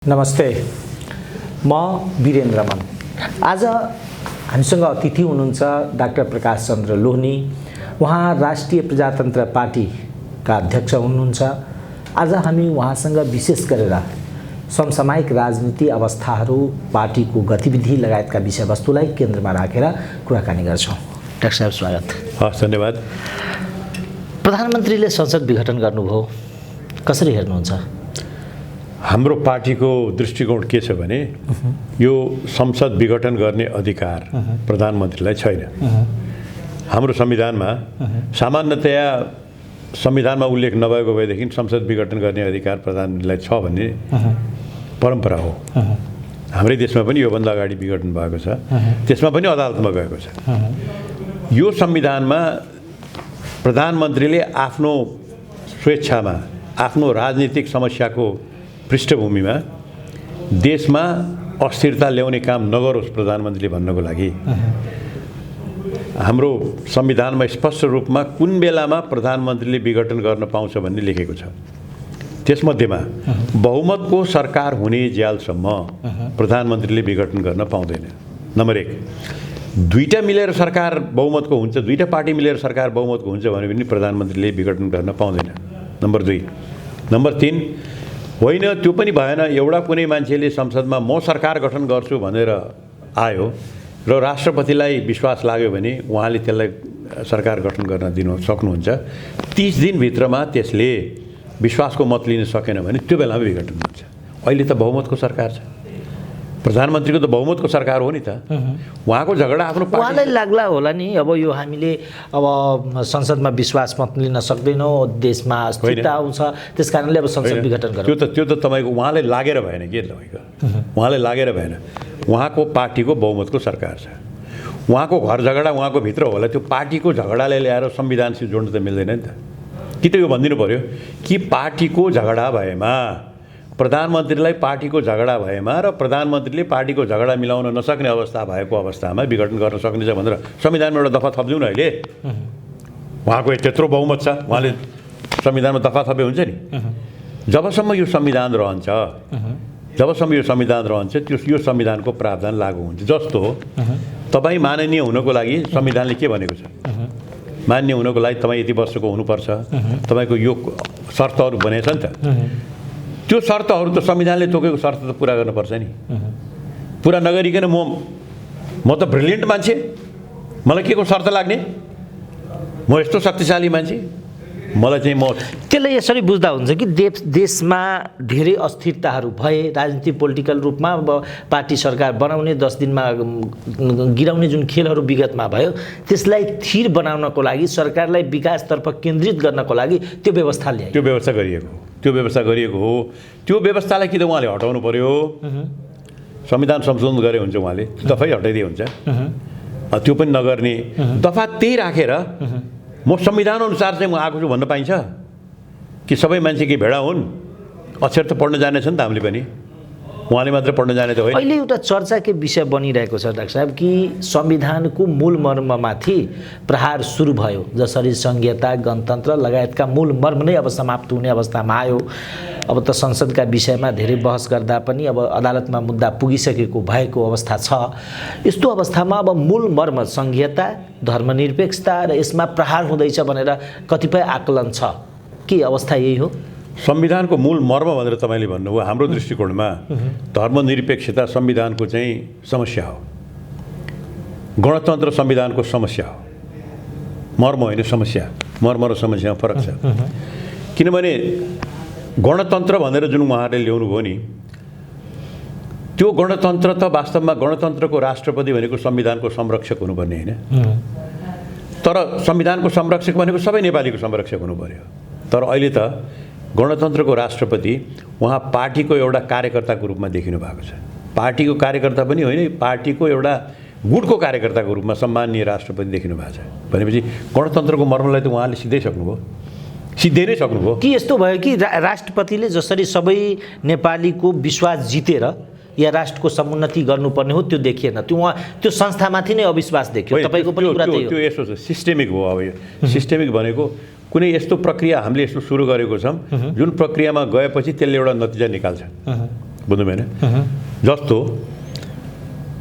नमस्ते, म वीरेन्द्र रमन। आज हामीसँग अतिथि हुनुहुन्छ डाक्टर प्रकाश चन्द्र लोहनी। उहाँ राष्ट्रिय प्रजातन्त्र पार्टीका अध्यक्ष हुनुहुन्छ। आज हामी उहाँसँग विशेष गरेर समसामयिक राजनीति अवस्थाहरू, पार्टीको गतिविधि लगायतका विषयवस्तुलाई केन्द्रमा राखेर कुराकानी गर्छौँ। डाक्टर साहब, स्वागत। हस्, धन्यवाद। प्रधानमन्त्रीले संसद विघटन गर्नुभयो, कसरी हेर्नुहुन्छ? हाम्रो पार्टीको दृष्टिकोण के छ भने यो संसद विघटन गर्ने अधिकार प्रधानमन्त्रीलाई छैन। हाम्रो संविधानमा सामान्यतया संविधानमा उल्लेख नभएको भएदेखि संसद विघटन गर्ने अधिकार प्रधानमन्त्रीलाई छ भन्ने परम्परा हो। हाम्रै देशमा पनि योभन्दा अगाडि विघटन भएको छ, त्यसमा पनि अदालतमा गएको छ। यो संविधानमा प्रधानमन्त्रीले आफ्नो स्वेच्छामा आफ्नो राजनीतिक समस्याको पृष्ठभूमिमा देशमा अस्थिरता ल्याउने काम नगरोस् प्रधानमन्त्रीले भन्नको लागि हाम्रो संविधानमा स्पष्ट रूपमा कुन बेलामा प्रधानमन्त्रीले विघटन गर्न पाउँछ भन्ने लेखेको छ। त्यसमध्येमा बहुमतको सरकार हुने ज्यालसम्म प्रधानमन्त्रीले विघटन गर्न पाउँदैन। नम्बर 1, दुईटा मिलेर सरकार बहुमतको हुन्छ, दुईटा पार्टी मिलेर सरकार बहुमतको हुन्छ भने पनि प्रधानमन्त्रीले विघटन गर्न पाउँदैन। नम्बर 2, नम्बर 3, होइन त्यो पनि भएन। एउटा कुनै मान्छेले संसदमा म सरकार गठन गर्छु भनेर आयो र राष्ट्रपतिलाई विश्वास लाग्यो भने उहाँले त्यसलाई सरकार गठन गर्न दिनु सक्नुहुन्छ। 30 दिनभित्रमा त्यसले विश्वासको मत लिन सकेन भने त्यो बेलामा विघटन हुन्छ। अहिले त बहुमतको सरकार छ, प्रधानमन्त्रीको त बहुमतको सरकार हो नि त। उहाँको झगडा आफ्नो उहाँलाई लाग्ला होला नि, अब यो हामीले अब संसदमा विश्वास मत लिन सक्दैनौँ, देशमा अस्थिरता आउँछ, त्यस कारणले अब संसद विघटन गर्नु। त्यो त तपाईँको उहाँलाई लागेर भएन के तपाईँको, उहाँलाई लागेर भएन। उहाँको पार्टीको बहुमतको सरकार छ, उहाँको घर झगडा उहाँको भित्र होला। त्यो पार्टीको झगडालाई ल्याएर संविधानसित जोड्नु त मिल्दैन नि त। कि त यो भनिदिनु पऱ्यो कि पार्टीको झगडा भएमा, प्रधानमन्त्रीलाई पार्टीको झगडा भएमा र प्रधानमन्त्रीले पार्टीको झगडा मिलाउन नसक्ने अवस्था भएको अवस्थामा विघटन गर्न सक्नेछ भनेर संविधानमा एउटा दफा थपिदिउँ न। अहिले उहाँको त्यत्रो बहुमत छ, उहाँले संविधानमा दफा थपे हुन्छ नि। जबसम्म यो संविधान रहन्छ, यो संविधानको प्रावधान लागू हुन्छ। जस्तो तपाईँ माननीय हुनको लागि संविधानले के भनेको छ? मान्य हुनको लागि तपाईँ यति वर्षको हुनुपर्छ, तपाईँको यो शर्तहरू भनेको छ नि त। त्यो शर्तहरू त संविधानले तोकेको शर्त त पुरा गर्नुपर्छ नि। पुरा नगरिकन म त ब्रिलियन्ट मान्छे, मलाई के को शर्त लाग्ने? म यस्तो शक्तिशाली मान्छे, मलाई चाहिँ म त्यसलाई यसरी बुझ्दा हुन्छ कि देशमा धेरै अस्थिरताहरू भए, राजनीतिक पोलिटिकल रूपमा अब पार्टी सरकार बनाउने 10 दिनमा गिराउने जुन खेलहरू विगतमा भयो, त्यसलाई थिर बनाउनको लागि, सरकारलाई विकासतर्फ केन्द्रित गर्नको लागि त्यो व्यवस्था ल्याए। त्यो व्यवस्था गरिएको हो। त्यो व्यवस्थालाई कि त उहाँले हटाउनु पर्यो। संविधान संशोधन गरे हुन्छ, उहाँले दफै हटाइदिए हुन्छ। त्यो पनि नगर्ने, दफा त्यही राखेर म संविधान अनुसार चाहिँ म आएको छु भन्न पाइन्छ कि? सबै मान्छे के भेडा हुन्? अक्षर त पढ्न जानेछ नि त, हामीले पनि। उहाँले मात्र पढ्न जाने त होइन। अहिले एउटा चर्चाकै विषय बनिरहेको छ डाक्टर साहब कि संविधानको मूल मर्ममाथि प्रहार सुरु भयो। जसरी संघीयता, गणतन्त्र लगायतका मूल मर्म नै अब समाप्त हुने अवस्थामा आयो। अब त संसदका विषयमा धेरै बहस गर्दा पनि अब अदालतमा मुद्दा पुगिसकेको भएको अवस्था छ। यस्तो अवस्थामा अब मूल मर्म संघीयता, धर्मनिरपेक्षता र यसमा प्रहार हुँदैछ भनेर कतिपय आकलन छ। के अवस्था यही हो? संविधानको मूल मर्म भनेर तपाईँले भन्नुभयो। हाम्रो दृष्टिकोणमा धर्मनिरपेक्षता संविधानको चाहिँ समस्या हो, गणतन्त्र संविधानको समस्या हो। मर्म होइन, समस्या। मर्म र समस्यामा फरक छ। किनभने गणतन्त्र भनेर जुन उहाँहरूले ल्याउनु भयो नि, त्यो गणतन्त्र त वास्तवमा गणतन्त्रको राष्ट्रपति भनेको संविधानको संरक्षक हुनुपर्ने होइन, तर संविधानको संरक्षक भनेको सबै नेपालीको संरक्षक हुनु पर्यो। तर अहिले त गणतन्त्रको राष्ट्रपति उहाँ पार्टीको एउटा कार्यकर्ताको रूपमा देखिनु भएको छ। पार्टीको कार्यकर्ता पनि होइन, पार्टीको एउटा गुटको कार्यकर्ताको रूपमा सम्माननीय राष्ट्रपति देखिनु भएको छ। भनेपछि गणतन्त्रको मर्मलाई त उहाँले सिद्धै नै सक्नुभयो। कि यस्तो भयो कि राष्ट्रपतिले जसरी सबै नेपालीको विश्वास जितेर या राष्ट्रको समुन्नति गर्नुपर्ने हो त्यो देखिएन, त्यो संस्थामाथि नै अविश्वास देखियो। तपाईँको पनि कुरा त्यही हो। त्यो यस्तो छ, सिस्टेमिक हो। अब यो सिस्टेमिक भनेको कुनै यस्तो प्रक्रिया हामीले यस्तो सुरु गरेको छौँ जुन प्रक्रियामा गएपछि त्यसले एउटा नतिजा निकाल्छ। बुझ्नु भएन? जस्तो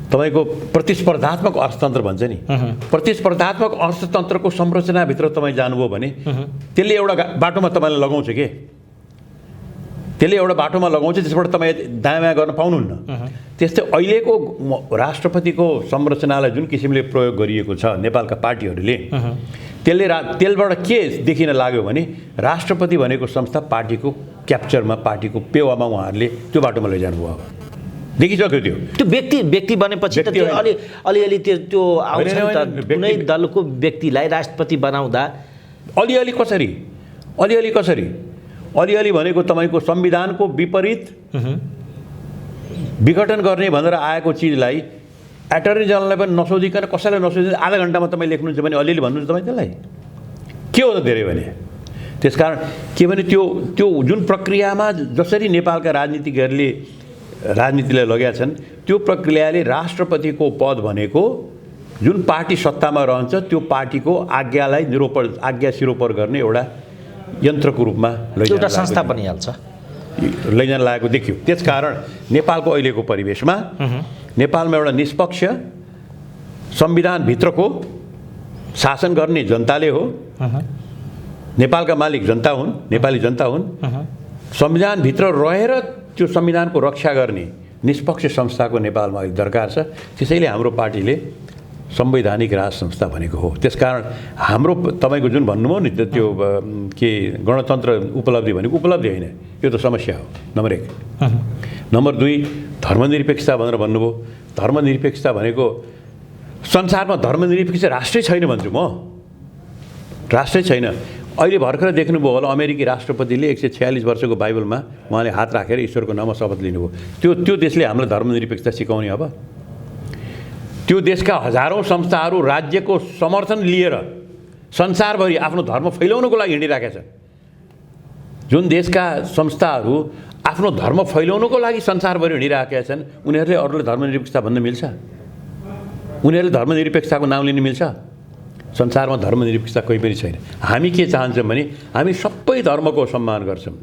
तपाईँको प्रतिस्पर्धात्मक अर्थतन्त्र भन्छ नि, प्रतिस्पर्धात्मक अर्थतन्त्रको संरचनाभित्र तपाईँ जानुभयो भने त्यसले एउटा बाटोमा तपाईँलाई लगाउँछ के, त्यसले एउटा बाटोमा लगाउँछ, त्यसबाट तपाईँ दायाँ बायाँ गर्न पाउनुहुन्न। त्यस्तै अहिलेको राष्ट्रपतिको संरचनालाई जुन किसिमले प्रयोग गरिएको छ नेपालका पार्टीहरूले, त्यसबाट के देखिन लाग्यो भने राष्ट्रपति भनेको संस्था पार्टीको क्याप्चरमा, पार्टीको पेवामा उहाँहरूले त्यो बाटोमा लैजानुभयो। देखिसक्यो त्यो व्यक्ति बनेपछि त त्यो अलिअलि त्यो आउँछ नि त। कुनै दलको व्यक्तिलाई राष्ट्रपति बनाउँदा अलिअलि कसरी अलिअलि भनेको तपाईँको संविधानको विपरीत विघटन गर्ने भनेर आएको चिजलाई एटर्नी जनरललाई पनि नसोधिकन, कसैलाई नसोधिकन आधा घन्टामा तपाईँ लेख्नुहुन्छ भने अलिअलि भन्नुहुन्छ तपाईँ त्यसलाई के हो त धेरै भने। त्यसकारण के भने त्यो जुन प्रक्रियामा जसरी नेपालका राजनीतिज्ञहरूले राजनीतिलाई लगेका छन् त्यो प्रक्रियाले राष्ट्रपतिको पद भनेको जुन पार्टी सत्तामा रहन्छ त्यो पार्टीको आज्ञा सिरोपर गर्ने एउटा यन्त्रको रूपमा एउटा संस्था बनिहाल्छ, लैजान लागेको देखियो। त्यसकारण नेपालको अहिलेको परिवेशमा नेपालमा एउटा निष्पक्ष संविधानभित्रको शासन गर्ने जनताले हो, नेपालका मालिक जनता हुन्, नेपाली जनता हुन्। संविधानभित्र रहेर त्यो संविधानको रक्षा गर्ने निष्पक्ष संस्थाको नेपालमा अहिले दरकार छ। त्यसैले हाम्रो पार्टीले संवैधानिक राज संस्था भनेको हो। त्यसकारण हाम्रो तपाईँको जुन भन्नुभयो नि त्यो के गणतन्त्र उपलब्धि भनेको उपलब्धि होइन, यो त समस्या हो नम्बर 1। नम्बर 2 धर्मनिरपेक्षता भनेर भन्नुभयो। धर्मनिरपेक्षता भनेको संसारमा धर्मनिरपेक्ष राष्ट्रै छैन भन्छु म, राष्ट्रै छैन। अहिले भर्खर देख्नुभयो होला अमेरिकी राष्ट्रपतिले 146 वर्षको बाइबलमा उहाँले हात राखेर ईश्वरको नाममा शपथ लिनुभयो। त्यो देशले हामीलाई धर्मनिरपेक्षता सिकाउने अब त्यो देशका हजारौँ संस्थाहरू राज्यको समर्थन लिएर संसारभरि आफ्नो धर्म फैलाउनको लागि हिँडिराखेका छन्। जुन देशका संस्थाहरू आफ्नो धर्म फैलाउनको लागि संसारभरि हिँडिराखेका छन् उनीहरूले अरूले धर्मनिरपेक्षता भन्न मिल्छ? उनीहरूले धर्मनिरपेक्षताको नाम लिन मिल्छ? संसारमा धर्मनिरपेक्षता कोही पनि छैन। हामी के चाहन्छौँ भने हामी सबै धर्मको सम्मान गर्छौँ।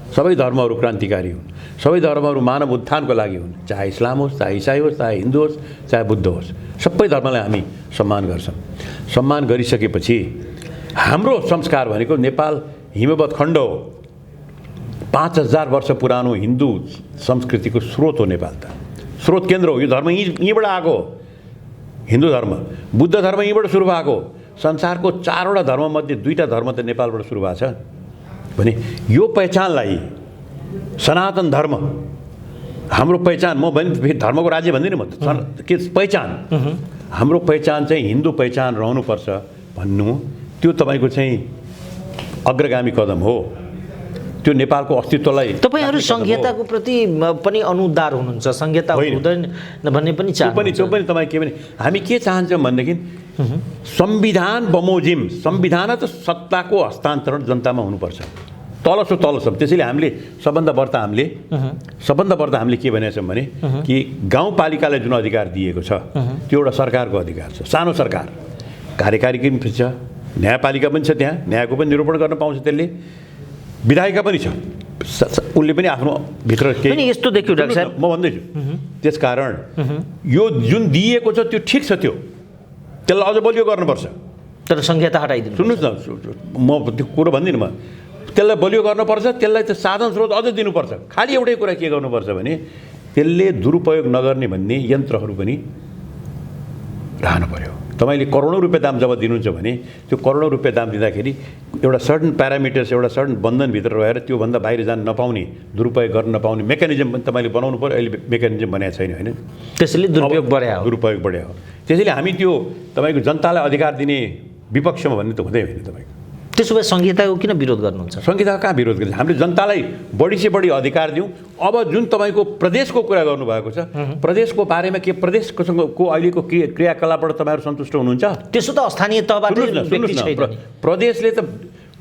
सबै धर्महरू क्रान्तिकारी हुन्, सबै धर्महरू मानव उत्थानको लागि हुन्, चाहे इस्लाम होस्, चाहे इसाई होस्, चाहे हिन्दू होस्, चाहे बुद्ध होस्, सबै धर्मलाई हामी सम्मान गर्छौँ। सम्मान गरिसकेपछि हाम्रो संस्कार भनेको नेपाल हिमवत् खण्ड हो, 5000 वर्ष पुरानो हिन्दू संस्कृतिको स्रोत हो नेपाल, त स्रोत केन्द्र हो। यो धर्म यहीँबाट आएको हो, हिन्दू धर्म। बुद्ध धर्म यहीँबाट सुरु भएको हो। संसारको 4वटा धर्ममध्ये 2टा धर्म त नेपालबाट सुरु भएको छ भने यो पहिचानलाई सनातन धर्म हाम्रो पहिचान, म भने धर्मको राज्य भन्दिनँ म, के पहिचान हाम्रो पहिचान चाहिँ हिन्दू पहिचान रहनुपर्छ भन्नु, त्यो तपाईँको चाहिँ अग्रगामी कदम हो। त्यो नेपालको अस्तित्वलाई तपाईहरु संहिताको प्रति पनि अनुदार हुनुहुन्छ, संहिता हुँदैन भन्ने पनि चाहनुहुन्छ। त्यो पनि तपाईँ के भने हामी के चाहन्छौँ भनेदेखि संविधान बमोजिम, संविधान त सत्ताको हस्तान्तरण जनतामा हुनुपर्छ, तलसम्म। त्यसैले हामीले सबभन्दा बढ्ता हामीले के भनेका छौँ भने कि गाउँपालिकालाई जुन अधिकार दिएको छ त्यो एउटा सरकारको अधिकार छ, सानो सरकार। कार्यकारी पनि छ, न्यायपालिका पनि छ, त्यहाँ न्यायको पनि निरूपण गर्न पाउँछ त्यसले, विधायिका पनि छ, उनले पनि आफ्नो भित्र केही यस्तो देख्यो डाक्टर साहब, म भन्दैछु। त्यसकारण यो जुन दिएको छ त्यो ठिक छ, त्यसलाई अझ बलियो गर्नुपर्छ। तर संहिता हटाइदिनु। सुन्नुहोस् न, म त्यो कुरो भन्दिनँ, म त्यसलाई बलियो गर्नुपर्छ, त्यसलाई त साधन स्रोत अझै दिनुपर्छ। खालि एउटै कुरा के गर्नुपर्छ भने त्यसले दुरुपयोग नगर्ने भन्ने यन्त्रहरू पनि रहनु पर्यो। तपाईँले करोडौँ रुपियाँ दाम जब दिनुहुन्छ भने त्यो करोडौँ रुपियाँ दाम दिँदाखेरि एउटा सर्टन प्यारामिटर्स, एउटा सर्टन बन्धनभित्र रहेर त्योभन्दा बाहिर जान नपाउने, दुरुपयोग गर्न नपाउने मेकानिजम पनि तपाईँले बनाउनु पर्यो। अहिले मेकानिजम बनाएको छैन, होइन? त्यसैले दुरुपयोग बढ्या हो। त्यसैले हामी त्यो तपाईँको जनतालाई अधिकार दिने विपक्षमा भन्ने त हुँदै होइन। तपाईँको त्यसो भए संहिताको किन विरोध गर्नुहुन्छ? संहिताको कहाँ विरोध गर्छ? हामीले जनतालाई बढी बढी अधिकार दिउँ। अब जुन तपाईँको प्रदेशको कुरा गर्नुभएको छ, प्रदेशको बारेमा के प्रदेशको अहिलेको क्रियाकलापबाट तपाईँहरू सन्तुष्ट हुनुहुन्छ? त्यसो त स्थानीय तहबाट प्रदेशले त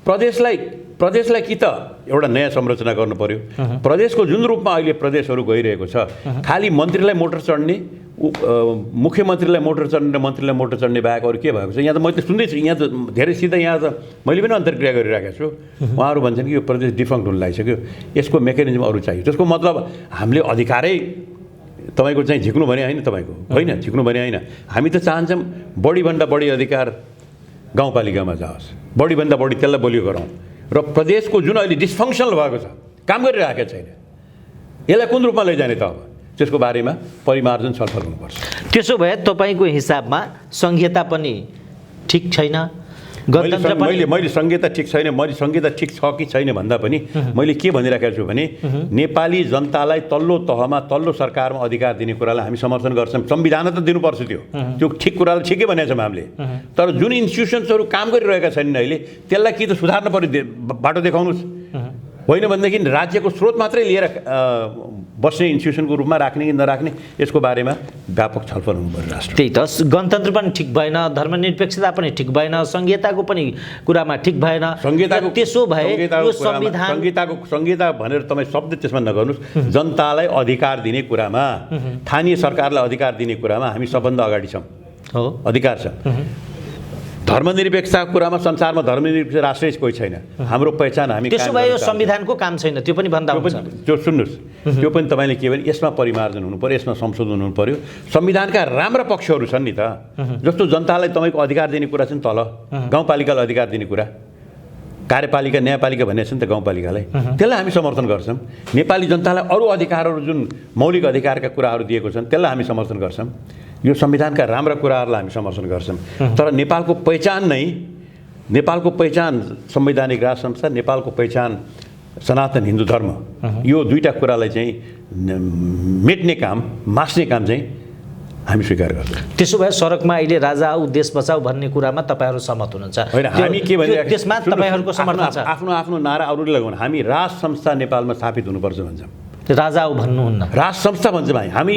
प्रदेशलाई कि त एउटा नयाँ संरचना गर्नु पर्यो। प्रदेशको जुन रूपमा अहिले प्रदेशहरू गइरहेको छ, खालि मन्त्रीलाई मोटर चढ्ने, मुख्यमन्त्रीलाई मोटर चढ्ने र मन्त्रीलाई मोटर चढ्ने बाहेक अरू के भएको छ? यहाँ त मैले सुन्दैछु, यहाँ त धेरै सिधा यहाँ त मैले पनि अन्तर्क्रिया गरिराखेको छु। उहाँहरू भन्छन् कि यो प्रदेश डिफङ्क्ट हुन लागिसक्यो, यसको मेकानिजम अरू चाहियो। त्यसको मतलब हामीले अधिकारै तपाईँको चाहिँ झिक्नु भने होइन, तपाईँको होइन झिक्नु भने होइन। हामी त चाहन्छौँ बढीभन्दा बढी अधिकार गाउँपालिकामा जाओस्, बढीभन्दा बढी त्यसलाई बलियो गरौँ। र प्रदेशको जुन अहिले डिसफङ्सनल भएको छ, काम गरिरहेको छैन, यसलाई कुन रूपमा लैजाने त? अब त्यसको बारेमा परिमार्जन छलफल हुनुपर्छ। त्यसो भए तपाईँको हिसाबमा संहिता पनि ठिक छैन, गणतन्त्र पनि मैले संहिता ठिक छैन, मैले संहिता ठिक छ कि छैन भन्दा पनि मैले के भनिराखेको छु भने नेपाली जनतालाई तल्लो तहमा तल्लो सरकारमा अधिकार दिने कुरालाई हामी समर्थन गर्छौँ। संविधान त दिनुपर्छ, त्यो ठिक कुरालाई ठिकै भनेको छौँ हामीले। तर जुन इन्स्टिट्युसन्सहरू काम गरिरहेका छैनन् अहिले, त्यसलाई कि त सुधार्न पर्यो, बाटो देखाउनुहोस्। होइन भनेदेखि राज्यको स्रोत मात्रै लिएर बस्ने इन्स्टिट्युसनको रूपमा राख्ने कि नराख्ने, यसको बारेमा व्यापक छलफल हुनु पर्यो राष्ट्र। त्यही त, गणतन्त्र पनि ठिक भएन, धर्मनिरपेक्षता पनि ठिक भएन, संहिताको पनि कुरामा ठिक भएन। संहिताको त्यसो भए यो संविधान संहिता भनेर तपाईँ शब्द त्यसमा नगर्नुहोस्। जनतालाई अधिकार दिने कुरामा, स्थानीय सरकारलाई अधिकार दिने कुरामा हामी सबभन्दा अगाडि छौँ, हो अधिकार छ। धर्मनिरपेक्षताको कुरामा संसारमा धर्मनिरपेक्ष राष्ट्रै कोही छैन। हाम्रो पहिचान हामी। त्यसो भए यो संविधानको काम छैन, त्यो पनि भन्दा हुन्छ। त्यो सुन्नुहोस्, त्यो पनि तपाईँले के भने यसमा परिमार्जन हुनु पर्यो, यसमा संशोधन हुनु पर्यो। संविधानका राम्रा पक्षहरू छन् नि त, जस्तो जनतालाई तपाईँको अधिकार दिने कुरा छ नि तल, गाउँपालिकालाई अधिकार दिने कुरा, कार्यपालिका न्यायपालिका भनेको छ नि त गाउँपालिकालाई, त्यसलाई हामी समर्थन गर्छौँ। नेपाली जनतालाई अरू अधिकारहरू जुन मौलिक अधिकारका कुराहरू दिएको छन् त्यसलाई हामी समर्थन गर्छौँ। यो संविधानका राम्रा कुराहरूलाई हामी समर्थन गर्छौँ। तर नेपालको पहिचान नै, नेपालको पहिचान संवैधानिक राज संस्था, नेपालको पहिचान सनातन हिन्दू धर्म, यो दुईवटा कुरालाई चाहिँ मेट्ने काम, मास्ने काम चाहिँ हामी स्वीकार गर्छौँ। त्यसो भए सडकमा अहिले राजा आऊ देश बचाऊ भन्ने कुरामा तपाईँहरू सहमत हुनुहुन्छ? होइन, हामी के भनिरहेको त्यसमा तपाईँहरूको समर्थन छ? आफ्नो आफ्नो नारा अरूले लगाउनु, हामी राज संस्था नेपालमा स्थापित हुनुपर्छ भन्छौँ। राजा आऊ भन्नुहुन्न, राज संस्था भन्छ भाइ। हामी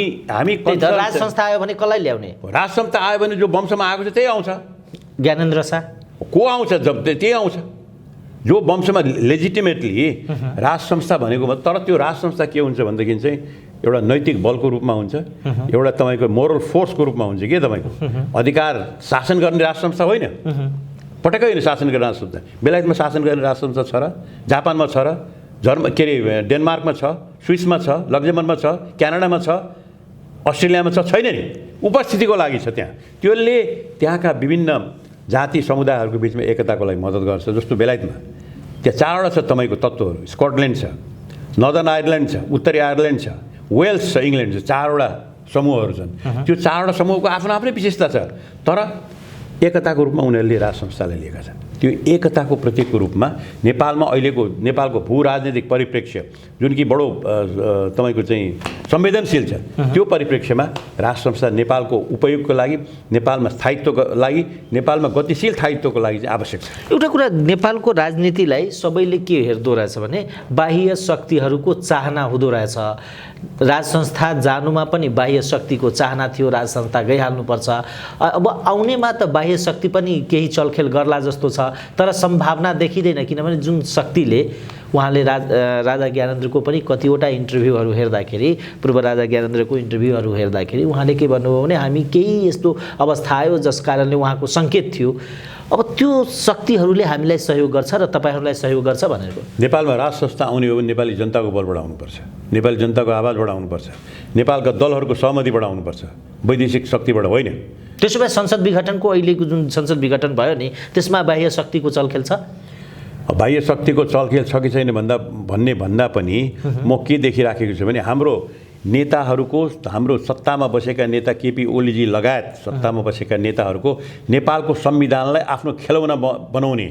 राज संस्था आयो भने कसलाई ल्याउने? राज संस्था आयो भने जो वंशमा आएको छ त्यही आउँछ। ज्ञानेन्द्र शाह को आउँछ? जब त्यही आउँछ जो वंशमा लेजिटिमेटली राज संस्था भनेको। तर त्यो राज संस्था के हुन्छ भनेदेखि चाहिँ एउटा नैतिक बलको रूपमा हुन्छ, एउटा तपाईँको मोरल फोर्सको रूपमा हुन्छ के तपाईँको। अधिकार शासन गर्ने राज संस्था होइन, पटक्कै होइन शासन गर्ने राज संस्था। बेलायतमा शासन गर्ने राज संस्था छ र, जापानमा छ र, के अरे डेनमार्कमा छ, स्विसमा छ, लक्जमबर्गमा छ, क्यानाडामा छ, अस्ट्रेलियामा छ, छैन नि। उपस्थितिको लागि छ त्यहाँ। त्यसले त्यहाँका विभिन्न जाति समुदायहरूको बिचमा एकताको लागि मद्दत गर्छ। जस्तो बेलायतमा त्यहाँ चारवटा छ तपाईँको तत्त्वहरू, स्कटल्यान्ड छ, नर्दर्न आयरल्यान्ड छ, उत्तरी आयरल्यान्ड छ, वेल्स छ, इङ्ल्यान्ड छ, चारवटा समूहहरू छन्। त्यो चारवटा समूहको आफ्नो आफ्नै विशेषता छ, तर एकताको रूपमा उनीहरूले राज संस्थालाई लिएका छन्। त्यो एकताको प्रतीकको रूपमा नेपालमा अहिलेको नेपालको भू राजनीतिक परिप्रेक्ष्य जुन कि बडो तपाईँको चाहिँ संवेदनशील छ, त्यो परिप्रेक्ष्यमा राज संस्था नेपालको उपयोगको लागि, नेपालमा स्थायित्वको लागि, नेपालमा गतिशील स्थायित्वको लागि चाहिँ आवश्यक छ। एउटा कुरा, नेपालको राजनीतिलाई सबैले के हेर्दो रहेछ भने बाह्य शक्तिहरूको चाहना हुँदो रहेछ। राज संस्था जानुमा पनि बाह्य शक्तिको चाहना थियो, राज संस्था गइहाल्नुपर्छ। अब आउनेमा त बाह्य शक्ति पनि केही चलखेल गर्ला जस्तो छ, तर सम्भावना देखिँदैन। किनभने जुन शक्तिले उहाँले राजा ज्ञानेन्द्रको पनि कतिवटा इन्टरभ्यूहरू हेर्दाखेरि, पूर्व राजा ज्ञानेन्द्रको इन्टरभ्यूहरू हेर्दाखेरि उहाँले के भन्नुभयो भने हामी केही यस्तो अवस्था आयो जस कारणले उहाँको सङ्केत थियो। अब त्यो शक्तिहरूले हामीलाई सहयोग गर्छ र तपाईँहरूलाई सहयोग गर्छ भनेको। नेपालमा राज संस्था आउने हो भने नेपाली जनताको बल बढाउनुपर्छ, नेपाली जनताको आवाज बढाउनुपर्छ, नेपालका दलहरूको सहमति बढाउनुपर्छ, वैदेशिक शक्तिबाट होइन। त्यसो भए संसद विघटनको अहिलेको जुन संसद विघटन भयो नि, त्यसमा बाह्य शक्तिको चलखेल छ? बाह्य शक्तिको चलखेल छ कि छैन भन्दा पनि म के देखिराखेको छु भने हाम्रो नेताहरूको, हाम्रो सत्तामा बसेका नेता केपी ओलीजी लगायत सत्तामा बसेका नेताहरूको नेपालको संविधानलाई आफ्नो खेलौना बनाउने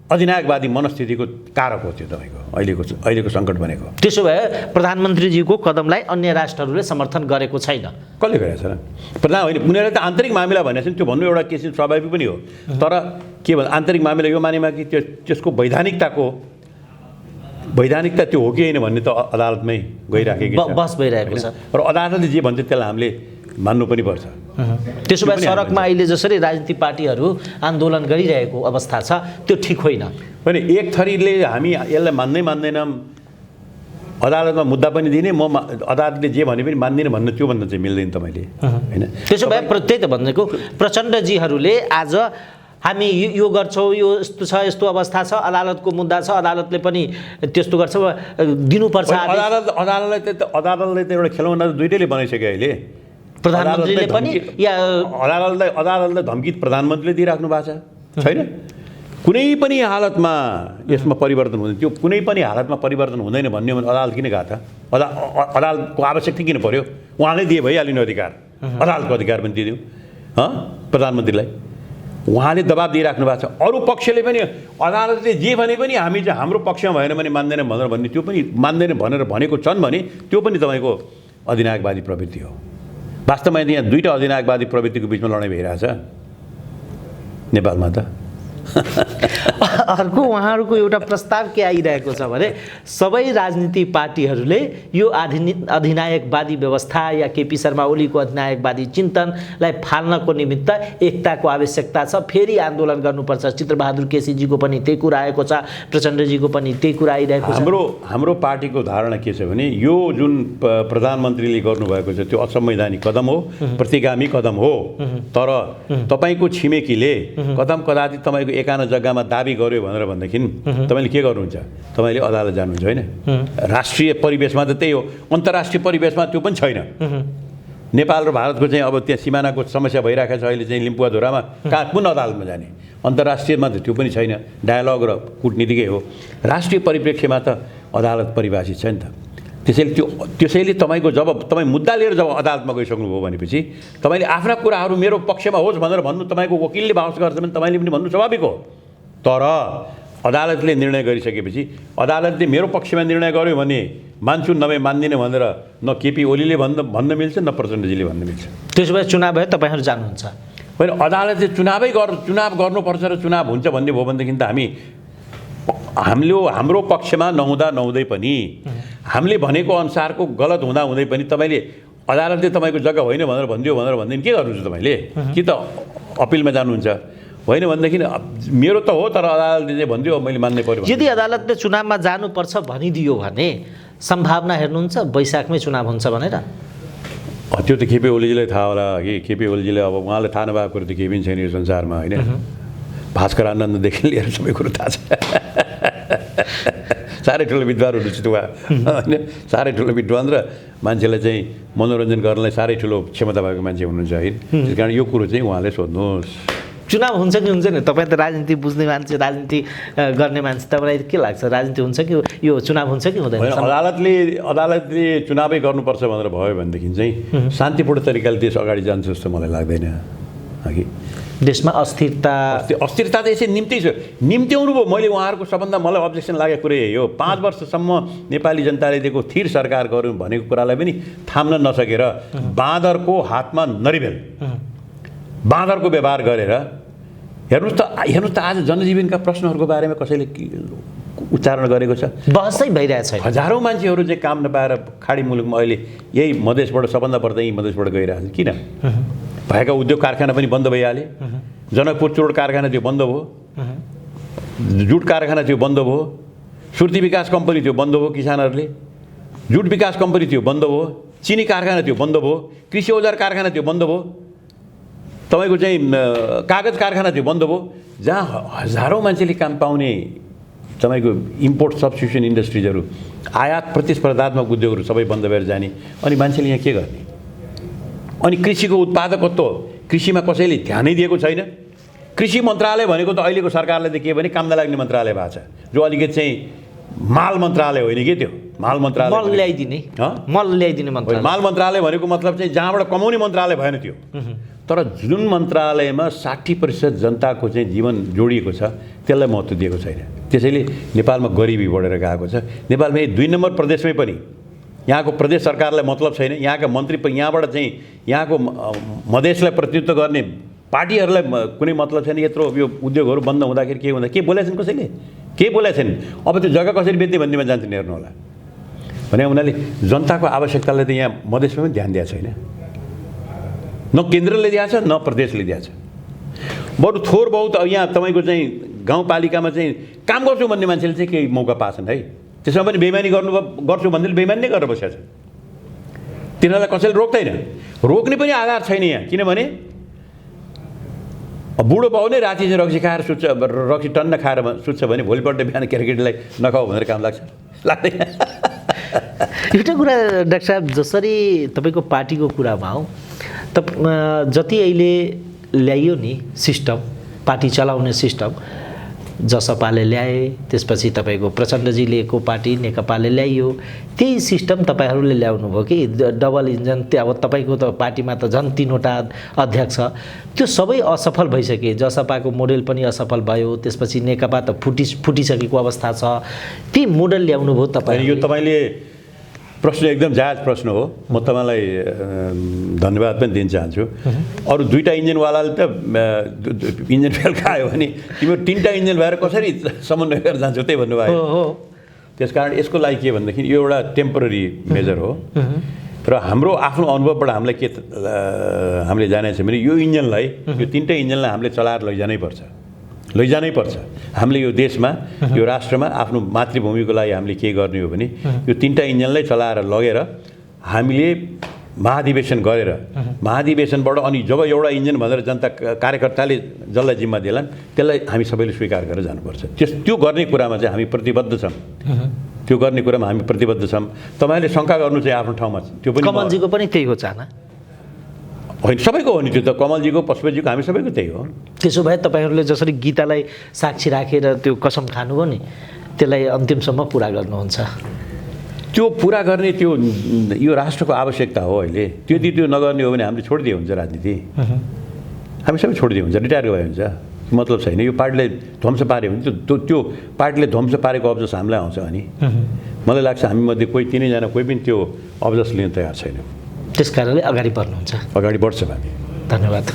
अधिनायकवादी मनस्थितिको कारक हो त्यो तपाईँको अहिलेको सङ्कट भनेको। त्यसो भए प्रधानमन्त्रीजीको कदमलाई अन्य राष्ट्रहरूले समर्थन गरेको छैन? कसले गरेको छ र? प्रधान होइन, उनीहरूले त आन्तरिक मामिला भनेको छ, त्यो भन्नु एउटा किसिम स्वाभाविक पनि हो। तर के भन्छ आन्तरिक मामिला यो मानेमा कि त्यसको वैधानिकता त्यो हो कि होइन भन्ने त अदालतमै गइराखेको छ, बहस भइरहेको छ। र अदालतले जे भन्छ त्यसलाई हामीले मान्नु पनि पर्छ। त्यसो भए सडकमा अहिले जसरी राजनीतिक पार्टीहरू आन्दोलन गरिरहेको अवस्था छ त्यो ठिक होइन? होइन, एक थरीले हामी यसलाई मान्दैनौँ, अदालतमा मुद्दा पनि दिने, म अदालतले जे भने पनि मान्दिनँ भन्न त्यो भन्न चाहिँ मिल्दैन तपाईँले होइन। त्यसो भए त्यही त भनेको प्रचण्डजीहरूले आज हामी यो गर्छौँ, यो यस्तो छ, यस्तो अवस्था छ, अदालतको मुद्दा छ, अदालतले पनि त्यस्तो गर्छ, दिनुपर्छ। अदालतले त एउटा खेलौना दुइटैले बनाइसक्यो अहिले। प्रधानमन्त्रीले पनि या अदालतलाई धम्की प्रधानमन्त्रीले दिइराख्नु भएको छैन। कुनै पनि हालतमा यसमा परिवर्तन हुँदैन, त्यो कुनै पनि हालतमा परिवर्तन हुँदैन भन्ने हो भने अदालत किन गएको त? अदालतको आवश्यकता किन पर्यो? उहाँले दिए भइहाल्यो नि अधिकार, अदालतको अधिकार पनि दिइदिउँ प्रधानमन्त्रीलाई। उहाँले दबाब दिइराख्नु भएको छ। अरू पक्षले पनि अदालतले जे भने पनि हामी चाहिँ हाम्रो पक्षमा भएन भने मान्दैन भनेर भन्ने, त्यो पनि मान्दैन भनेर भनेको छन् भने त्यो पनि तपाईँको अधिनायकवादी प्रवृत्ति हो। वास्तवमा यहाँ दुईवटा अधिनायकवादी प्रवृत्तिको बिचमा लडाइँ भइरहेछ नेपालमा त। अर्को उहाँहरूको एउटा प्रस्ताव के आइरहेको छ भने सबै राजनीतिक पार्टीहरूले यो अधिनायकवादी व्यवस्था या केपी शर्मा ओलीको अधिनायकवादी चिन्तनलाई फाल्नको निमित्त एकताको आवश्यकता छ, फेरि आन्दोलन गर्नुपर्छ। चित्रबहादुर केसीजीको पनि त्यही कुरा आएको छ, प्रचण्डजीको पनि त्यही कुरा आइरहेको छ। हाम्रो पार्टीको धारणा के छ भने यो जुन प्रधानमन्त्रीले गर्नुभएको छ त्यो असंवैधानिक कदम हो, प्रतिगामी कदम हो। तर तपाईँको छिमेकीले कदम कदाचित तपाईँको एकाना जग्गामा दाबी गर्यो भनेर भनेदेखि तपाईँले के गर्नुहुन्छ? तपाईँले अदालत जानुहुन्छ होइन। राष्ट्रिय परिवेशमा त त्यही हो, अन्तर्राष्ट्रिय परिवेशमा त्यो पनि छैन। नेपाल र भारतको चाहिँ अब त्यहाँ सिमानाको समस्या भइरहेको छ अहिले चाहिँ लिम्पुवाधुरामा, कहाँ कुन अदालतमा जाने? अन्तर्राष्ट्रियमा त त्यो पनि छैन, डायलग र कुटनीतिकै हो। राष्ट्रिय परिप्रेक्ष्यमा त अदालत परिभाषित छ नि त। त्यसैले तपाईँको जब तपाईँ मुद्दा लिएर जब अदालतमा गइसक्नुभयो भनेपछि तपाईँले आफ्ना कुराहरू मेरो पक्षमा होस् भनेर भन्नु, तपाईँको वकिलले भावस गर्छ भने तपाईँले पनि भन्नु स्वाभाविक हो। तर अदालतले निर्णय गरिसकेपछि अदालतले मेरो पक्षमा निर्णय गर्यो भने मान्छु, नभए मान्दिनँ भनेर न केपी ओलीले भन्न मिल्छ न प्रचण्डजीले भन्न मिल्छ। त्यसो भए चुनाव भए तपाईँहरू जानुहुन्छ होइन? अदालतले चुनाव गर्नुपर्छ र चुनाव हुन्छ भन्ने भयो भनेदेखि त हाम्रो पक्षमा नहुँदै पनि हामीले भनेको अनुसारको गलत हुँदै पनि तपाईँले अदालतले तपाईँको जग्गा होइन भनेर भनिदियो के गर्नुहुन्छ तपाईँले? कि त अपिलमा जानुहुन्छ? होइन भनेदेखि मेरो त हो, तर अदालतले चाहिँ भनिदियो मैले मान्नै पर्यो। यदि अदालतले चुनावमा जानुपर्छ भनिदियो भने सम्भावना हेर्नुहुन्छ वैशाखमै चुनाव हुन्छ भनेर? त्यो त केपी ओलीजीलाई थाहा होला कि केपी ओलीजीले अब उहाँलाई थाहा नभएको कुरो त केही पनि छैन यो संसारमा होइन। भास्कर आनन्ददेखि लिएर सबै कुरो थाहा छ। साह्रै ठुलो विद्वान हुनुहुन्छ उहाँ होइन, साह्रै ठुलो विद्वान र मान्छेलाई चाहिँ मनोरञ्जन गर्नलाई साह्रै ठुलो क्षमता भएको मान्छे हुनुहुन्छ है। त्यस कारण यो कुरो चाहिँ उहाँले सोध्नुहोस्। चुनाव हुन्छ कि हुँदैन? तपाईँ त राजनीति बुझ्ने मान्छे, राजनीति गर्ने मान्छे, तपाईँलाई के लाग्छ? राजनीति हुन्छ कि यो चुनाव हुन्छ कि हुँदैन? अदालतले चुनावै गर्नुपर्छ भनेर भयो भनेदेखि चाहिँ शान्तिपूर्ण तरिकाले देश अगाडि जान्छ जस्तो मलाई लाग्दैन कि। देशमा अस्थिरता त यसै निम्त्याउनु भयो। मैले उहाँहरूको सबभन्दा मलाई अब्जेक्सन लागेको कुरै यही हो। 5 वर्षसम्म नेपाली जनताले दिएको थिर सरकार गऱ्यौँ भनेको कुरालाई पनि थाम्न नसकेर बाँदरको हातमा नरिबेल बाँदरको व्यवहार गरेर हेर्नुहोस् त आज जनजीवनका प्रश्नहरूको बारेमा कसैले उच्चारण गरेको छ? बहसै भइरहेछ। हजारौँ मान्छेहरू चाहिँ काम नपाएर खाडी मुलुकमा अहिले यही मधेसबाट सबभन्दा बढ्दै यही मधेसबाट गइरहेको छ। किन? भएका उद्योग कारखाना पनि बन्द भइहाले। जनकपुर चुरोट कारखाना त्यो बन्द भयो, जुट कारखाना त्यो बन्द भयो, सुर्ती विकास कम्पनी त्यो बन्द भयो, किसानहरूले जुट विकास कम्पनी त्यो बन्द भयो, चिनी कारखाना त्यो बन्द भयो, कृषि औजार कारखाना त्यो बन्द भयो, तपाईँको चाहिँ कागज कारखाना त्यो बन्द भयो। जहाँ हजारौँ मान्छेले काम पाउने तपाईँको इम्पोर्ट सब्स्टिट्युसन इन्डस्ट्रिजहरू, आयात प्रतिस्पर्धात्मक उद्योगहरू सबै बन्द भएर जाने, अनि मान्छेले यहाँ के गर्ने? अनि कृषिको उत्पादकत्व, कृषिमा कसैले ध्यानै दिएको छैन। कृषि मन्त्रालय भनेको त अहिलेको सरकारले त के भने काम नलाग्ने मन्त्रालय भएको छ, जो अलिकति चाहिँ माल मन्त्रालय होइन कि त्यो माल मन्त्रालय मल ल्याइदिने मन्त्रालय। माल मन्त्रालय भनेको मतलब चाहिँ जहाँबाट कमाउने मन्त्रालय भएन त्यो। तर जुन मन्त्रालयमा 60% जनताको चाहिँ जीवन जोडिएको छ त्यसलाई महत्त्व दिएको छैन। त्यसैले नेपालमा गरिबी बढेर गएको छ। नेपालमा 2 नम्बर प्रदेशमै पनि यहाँको प्रदेश सरकारलाई मतलब छैन, यहाँका मन्त्री पनि यहाँबाट चाहिँ यहाँको मधेसलाई प्रतिनिधित्व गर्ने पार्टीहरूलाई कुनै मतलब छैन। यत्रो यो उद्योगहरू बन्द हुँदाखेरि के बोलेका छन्? कसैले केही बोलेका छैन। अब त्यो जग्गा कसरी बेच्ने भन्नेमा जान्छन् हेर्नु होला भने उनीहरूले जनताको आवश्यकतालाई त यहाँ मधेसमा पनि ध्यान दिएको छैन। न केन्द्रले दिएको छ न प्रदेशले दिएको छ। बरु थोर बहुत अब यहाँ तपाईँको चाहिँ गाउँपालिकामा चाहिँ काम गर्छु भन्ने मान्छेले चाहिँ केही मौका पाछन् है। त्यसमा पनि बेइमानी गर्छु भन्दै बेइमानी नै गरेर बसेको छ। तिनीहरूलाई कसैले रोक्दैन, रोक्ने पनि आधार छैन यहाँ। किनभने बुढो बाउ नै राति चाहिँ रक्सी खाएर सुत्छ, रक्सी टन्न खाएर सुत्छ भने भोलिपल्ट बिहान केटाकेटीलाई नखाऊ भनेर काम लाग्दैन। एउटा कुरा डाक्टर साहब, जसरी तपाईँको पार्टीको कुरामा हो, जति अहिले ल्याइयो नि सिस्टम, पार्टी चलाउने सिस्टम जसपाले ल्याए, त्यसपछि तपाईँको प्रचण्डजी लिएको पार्टी नेकपाले ल्याइयो, त्यही सिस्टम तपाईँहरूले ल्याउनु भयो कि डबल इन्जन। अब तपाईँको त पार्टीमा त झन् 3वटा अध्यक्ष, त्यो सबै असफल भइसके। जसपाको मोडेल पनि असफल भयो, त्यसपछि नेकपा त फुटिसकेको अवस्था छ। त्यही मोडल ल्याउनु भयो तपाईँ। यो तपाईँले प्रश्न एकदम जायज प्रश्न हो, म तपाईँलाई धन्यवाद पनि दिन चाहन्छु। अरू 2टा इन्जिनवालाले त इन्जिन फेल खायो भने तिम्रो 3टा इन्जिन भएर कसरी समन्वय गरेर जान्छौ त्यही भन्नुभयो। त्यसकारण यसको लागि के भनेदेखि यो एउटा टेम्पोररी मेजर हो र हाम्रो आफ्नो अनुभवबाट हामीले जानेको छ भने यो इन्जिनलाई, यो 3टा इन्जिनलाई हामीले चलाएर लैजानै पर्छ। हामीले यो देशमा, यो राष्ट्रमा आफ्नो मातृभूमिको लागि हामीले के गर्ने हो भने यो 3टा इन्जिनलाई चलाएर लगेर हामीले महाधिवेशन गरेर, महाधिवेशनबाट अनि जब एउटा इन्जिन भनेर जनता कार्यकर्ताले जसलाई जिम्मा दिएलान् त्यसलाई हामी सबैले स्वीकार गरेर जानुपर्छ। त्यो गर्ने कुरामा चाहिँ हामी प्रतिबद्ध छौँ। त्यो गर्ने कुरामा हामी प्रतिबद्ध छौँ। तपाईँले शङ्का गर्नु चाहिँ आफ्नो ठाउँमा, त्यो पनि कमलजीको पनि त्यही हो चाहना होइन, सबैको हो नि। त्यो त कमलजीको, पशुपतिजीको, हामी सबैको त्यही हो। त्यसो भए तपाईँहरूले जसरी गीतालाई साक्षी राखेर त्यो कसम खानुभयो नि, त्यसलाई अन्तिमसम्म पुरा गर्नुहुन्छ। त्यो पुरा गर्ने त्यो यो राष्ट्रको आवश्यकता हो अहिले। त्यो नगर्ने हो भने हामीले छोडिदिए हुन्छ राजनीति, हामी सबै छोडिदिए हुन्छ, रिटायर भए हुन्छ, मतलब छैन। यो पार्टीले ध्वंस पार्यो भने त्यो पार्टीले ध्वंस पारेको अब्जस हामीलाई आउँछ अनि मलाई लाग्छ हामीमध्ये कोही 3जना कोही पनि त्यो अब्जस लिन तयार छैन। त्यस कारणले अगाडि बढ्नुहुन्छ। अगाडि बढ्छ हामी। धन्यवाद।